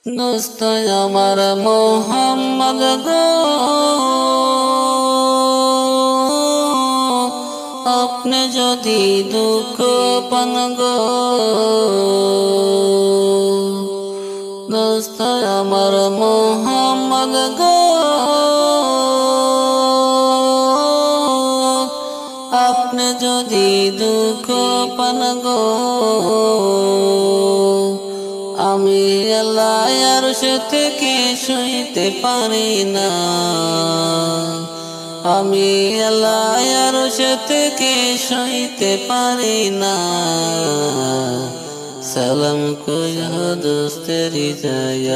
দোস্ত আমার মোহাম্মদ গো, আপনি যদি দুঃখ পান গো, দোস্ত আমার মোহাম্মদ গো, আপনি যদি দুঃখ পান গো, আমি আল্লাহ আরশ থেকে সইতে পারি না, আমি আল্লাহ আরশ থেকে সইতে পারি না। সালাম কইয়া দোস্তের যায়,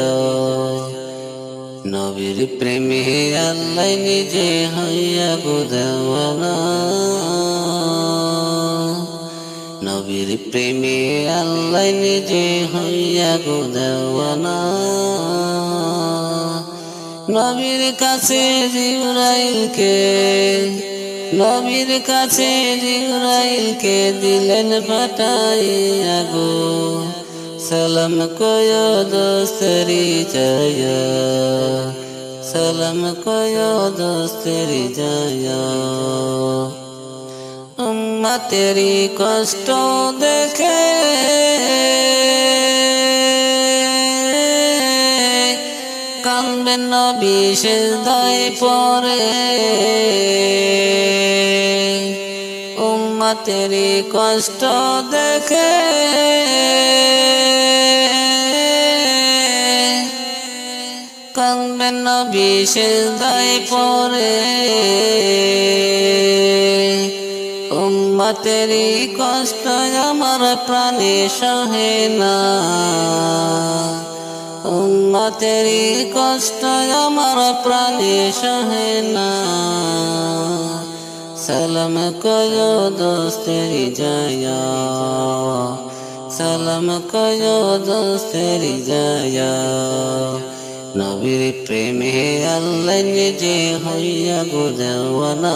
নবীর প্রেমে আল্লাহ নিজে হইয়া গো দেওয়ানা, নবীর প্রেমে আল্লাহ নিজে হইয়া গো দেওয়ানা। নবীর কাছে জিবরাইলকে, নবীর কাছে জিবরাইলকে দিলেন পাঠাইয়া গো, সালাম কয় দোস্তেরি যায়, সালাম কয় দোস্তেরি যায়। উম্মতেরি কষ্ট দেখে কাঁদবেন নবী সিজদায় পড়ে, উম্মতেরি কষ্ট দেখে কাঁদবেন নবী সিজদায় পড়ে, উম্মতেরি কষ্ট আমার প্রাণে সহে না, উম্মতেরি কষ্ট আমার প্রাণে সহে না। সালাম কয় দোস্তেরি যায়, সালাম কয় দোস্তেরি যায়। নবীর প্রেমে আল্লাহ নিজে হইয়া গো দেওয়ানা,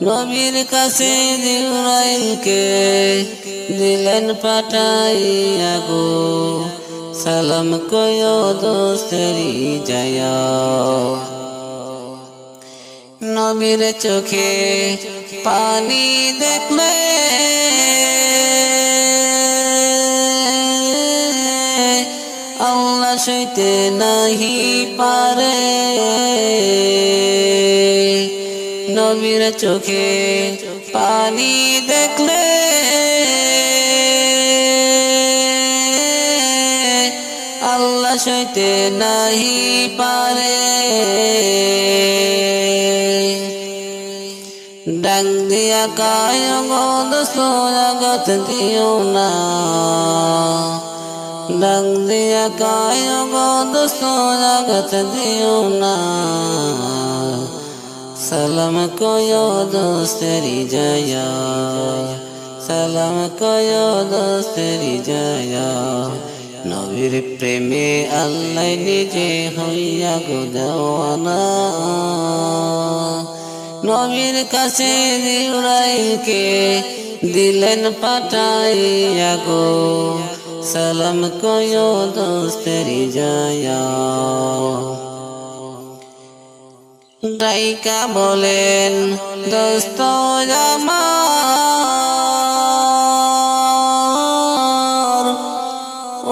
নবীর কাছে জিবরাইলকে দিলেন পাঠাইয়া গো, সালাম কয় দোস্তেরি যায়। নবীর চোখে পানি দেখলে আল্লাহ সইতে নাহি পারে, নবীর চোখে পানি দেখলে আল্লাহ সইতে নাহি পারে। ডাক দিয়া কায় গো দোস্ত আঘাত দিও না, ডাক দিয়া কায় গো দোস্ত আঘাত দিও না। সালাম কয় দোস্তেরি যায়, সালাম কয় দোস্তেরি যায়। নবীর প্রেমে আল্লাহ নিজে হইয়া গো দেওয়ানা, নবীর কাছে জিবরাইলকে দিলেন পাঠাইয়া গো, সালাম কয় দোস্তেরি যায়। ডাইকা বলেন দোস্ত আমার,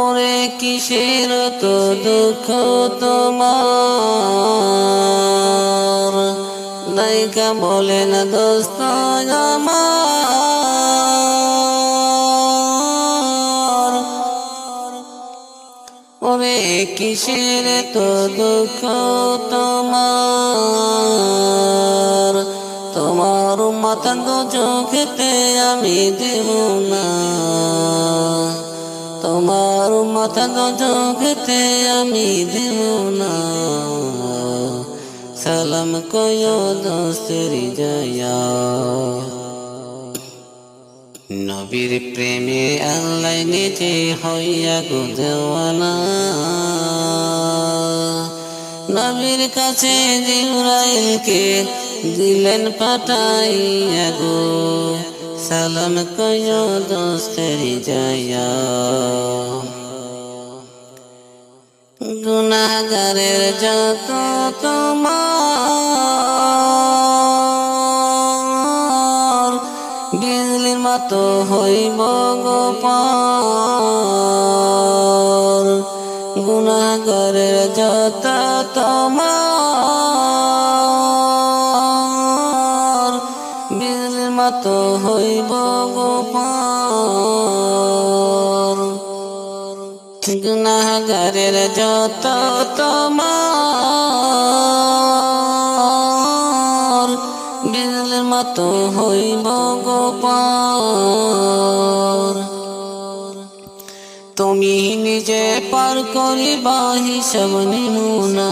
ওরে কিসের তো দুঃখ তোমার। ডাইকা বলেন দোস্ত আমার, ওরে কিসের তো দুঃখ তোমার। তোমার মাথা দো চোখেতে আমি দেব না, তোমার মাথা দো চোখেতে আমি দেব না। সালাম কয় দোস্তেরি যায়, নবীর প্রেমে আল্লাহ নিজে হইয়া গো দেওয়ানা, নবীর কাছে জিবরাইলকে দিলেন পাঠাইয়া গো, সালাম কয় দোস্তেরি যায়। গুনাহগারের যত তোমার বিজলির মতো হইব গো পার গুনাহগারের যত তোমার বিজলির মতো হইব গো পার গুনাহগারের যত তোমার বিজলির মতো হইব গো পার তুমি নিজে পার করিবা হিসাব নিমুনা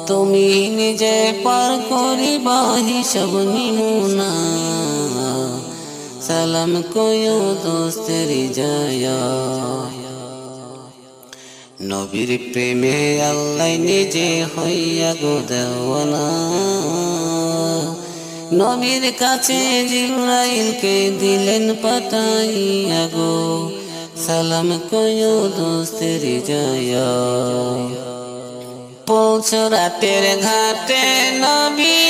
তুমি নিজে পার করিবা হিসাব নিমুনা সালাম কয়ো দোস্তের জায়া নবীর প্রেমে আল্লাহ নিজে হইয়া গো দেওয়ানা নবীর কাছে জিবরাইলকে দিলেন পাঠাইয়া গো সালাম কয়ো দোস্তের জায়া পৌঁছ রাতের ঘাটে নবী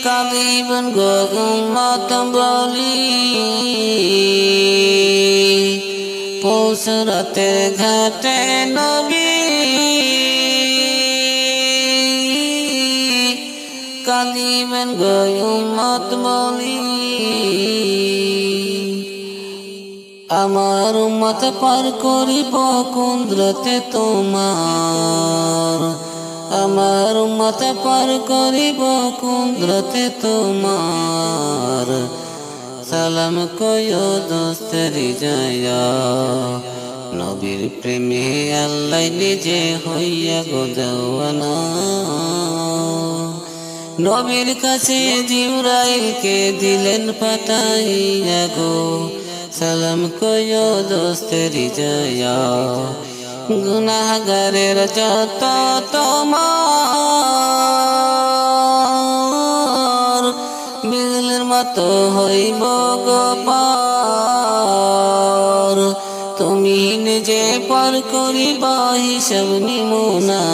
কাঁদিবেন গো উম্মত বলি পৌঁছ রাতের ঘাটে নবী কাঁদিবেন গো উম্মত বলি আমার উম্মত পার করিব কুদরতে তোমার আমার উম্মত পার করিব কুদরতে তোমার সালাম কয়ো দোস্তের জায়া নবীর প্রেমে আল্লাহ নিজে হইয়া গো দেওয়ানা নবীর কাছে জিবরাইলকে দিলেন পাঠাইয়া গো সালাম কয়ো দোস্তের জায়া গুনাহগারের যত তোমার বিজলির মতো হইব গো পার তুমি নিজে পার করিবা হিসাব নিমুনা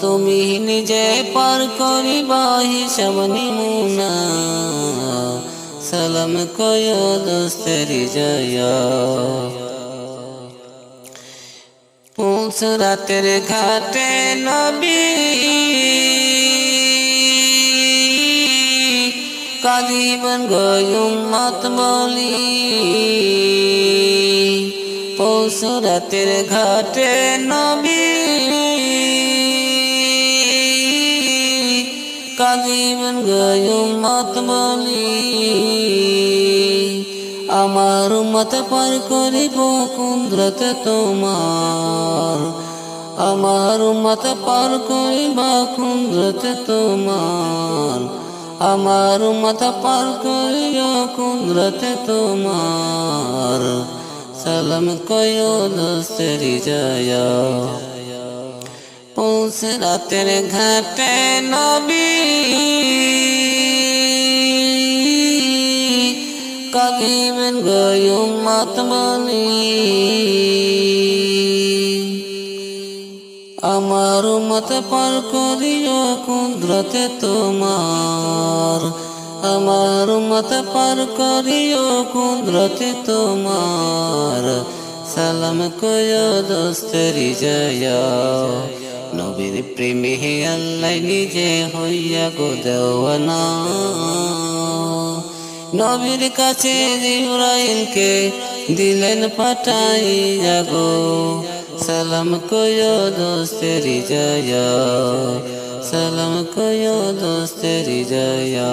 তুমি নিজে পার করিবা হিসাব নিমুনা সালাম কয়ো দোস্তের জায়া পৌঁছ রাতের ঘাটে নবী কাঁদিবেন গো উম্মত বলি পৌঁছ রাতের ঘাটে নবী কাঁদিবেন গো উম্মত বলি আমার উম্মত পার করিব কুদরতে তোমার আমার উম্মত পার করিব কুদরতে তোমার আমার উম্মত পার করিব কুদরতে তোমার সালাম কয়ো দোস্তের জায়া পৌঁছ রাতের ঘাটে নবী কাঁদিবেন গো উম্মত বলি আমার উম্মত পার করিও কুদরতে তোমার আমার উম্মত পার করিও কুদরতে তোমার সালাম কয়ো দোস্তের জায়া নবীর প্রেমে আল্লাহ নিজে হইয়া গো দেওয়ানা নবীর কাছে জিবরাইলকে দিলেন পাঠাইয়া গো সালাম কয়ো দোস্তের জায়া সালাম কয়ো দোস্তের জায়া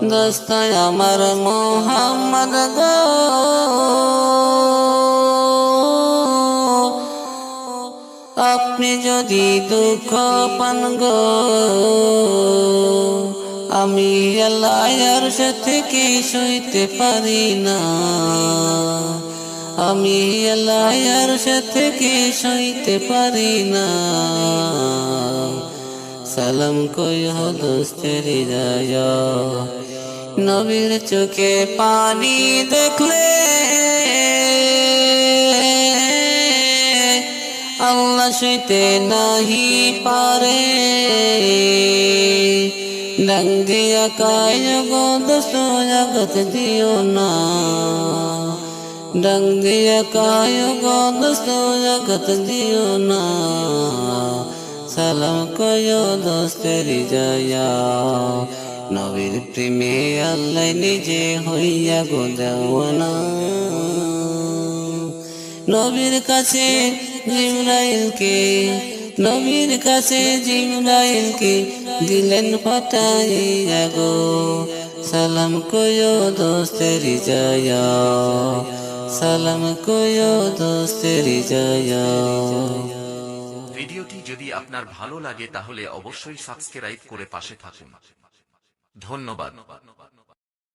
দোস্ত আমার মোহাম্মদ গো আপনি যদি দুঃখ পান গো আমি আল্লাহর সাথে কি সইতে পারি না আমি আল্লাহর সাথে কি সইতে পারি না সালাম কয়ো দোস্তের জায়া নবীর চোখে পানি দেখলে আল্লাহ সইতে নাহি পারে। ডাক দিয়া কায় গো দোস্ত জগত দিও না, ডাক দিয়া কায় গো দোস্ত জগত দিও না। সালাম কয় দোস্তের জয়া, নবীর প্রেমে আল্লাহ নিজে হইয়া গো দেওয়ানা। নবীর কাছে জিবরাইলকে, নবীর কাছে জিবরাইলকে দিলেন পাঠাইয়া গো। সালাম কয় দোস্তের জয়া, সালাম কয় দোস্তের জয়া। ভিডিওটি যদি আপনার ভালো লাগে তাহলে অবশ্যই সাবস্ক্রাইব করে পাশে থাকুন। ধন্যবাদ।